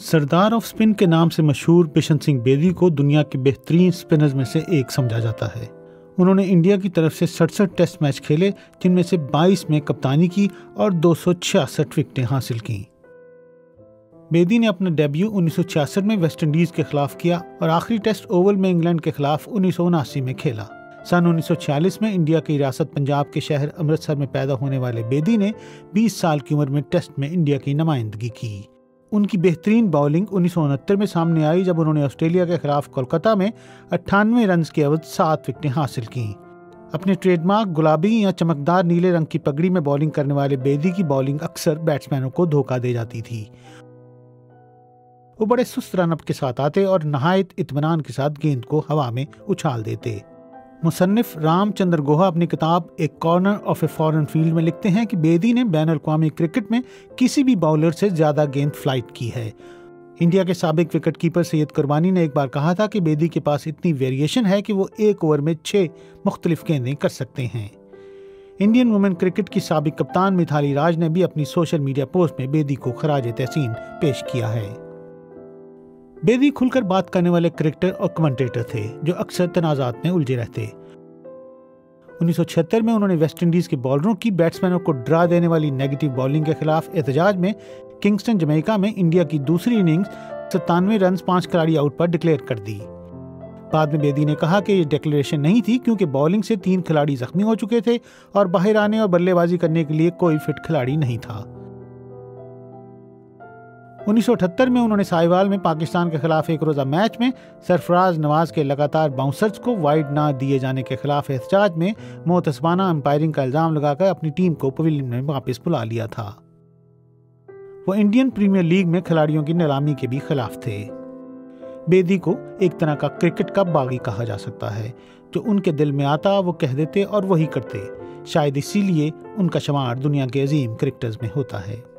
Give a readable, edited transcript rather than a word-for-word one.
सरदार off spin के नाम से मशहूर बिशन सिंह बेदी को दुनिया के बेहतरीन स्पिनर्स में से एक समझा जाता है। उन्होंने इंडिया की तरफ से 67 टेस्ट मैच खेले, जिनमें से 22 में कप्तानी की और 266 विकेटें हासिल की। बेदी ने अपना डेब्यू 1966 में वेस्टइंडीज के खिलाफ किया और आखिरी टेस्ट ओवल में इंग्लैंड के खिलाफ 1979 में खेला। सन 1946 में इंडिया की रियासत पंजाब के शहर अमृतसर में पैदा होने वाले बेदी ने 20 साल की उम्र में टेस्ट में इंडिया की नुमाइंदगी की। उनकी बेहतरीन बॉलिंग 1969 में सामने आई, जब उन्होंने ऑस्ट्रेलिया के खिलाफ कोलकाता में 98 रन के एवज 7 विकेटें हासिल की। अपने ट्रेडमार्क गुलाबी या चमकदार नीले रंग की पगड़ी में बॉलिंग करने वाले बेदी की बॉलिंग अक्सर बैट्समैनों को धोखा दे जाती थी। वो बड़े सुस्त रनअप के साथ आते और नहायत इत्मीनान के साथ गेंद को हवा में उछाल देते। मुसन्निफ रामचंद्र गोहा अपनी किताब a corner of a foreign field में लिखते हैं कि बेदी ने बैन अल-अक़वामी क्रिकेट में किसी भी बॉलर से ज्यादा गेंद फ्लाइट की है। इंडिया के साबिक विकेट कीपर सैयद कुरबानी ने एक बार कहा था कि बेदी के पास इतनी वेरिएशन है कि वो एक ओवर में 6 मुख्तलिफ गेंदें कर सकते हैं। इंडियन वुमेन क्रिकेट की साबिक कप्तान मिथाली राज ने भी अपनी सोशल मीडिया पोस्ट में बेदी को खराज तहसीन पेश किया है। बेदी खुलकर बात करने वाले क्रिकेटर और कमेंटेटर थे जो अक्सर तनाज़ात में उलझे रहते। 1976 में उन्होंने वेस्टइंडीज के बॉलरों की बैट्समैनों को ड्रा देने वाली नेगेटिव बॉलिंग के खिलाफ एहतजाज में किंगस्टन जमैका में इंडिया की दूसरी इनिंग्स 97 रन 5 खिलाड़ी आउट पर डिक्लेयर कर दी। बाद में बेदी ने कहा कि ये डिक्लेरेशन नहीं थी, क्योंकि बॉलिंग से 3 खिलाड़ी जख्मी हो चुके थे और बाहर आने और बल्लेबाजी करने के लिए कोई फिट खिलाड़ी नहीं था। 1978 में उन्होंने साहिवाल में पाकिस्तान के खिलाफ एक रोजा मैच में सरफराज नवाज के लगातार बाउंसर्स को वाइड ना दिए जाने के खिलाफ एहतजाज में मोतसबाना अंपायरिंग का इल्जाम लगाकर अपनी टीम को पवेलियन में वापस बुला लिया था। वो इंडियन प्रीमियर लीग में खिलाड़ियों की नीलामी के भी खिलाफ थे। बेदी को एक तरह का क्रिकेट का बागी कहा जा सकता है। जो उनके दिल में आता वो कह देते और वही करते। शायद इसीलिए उनका शुमार दुनिया के अजीम क्रिकेटर्स में होता है।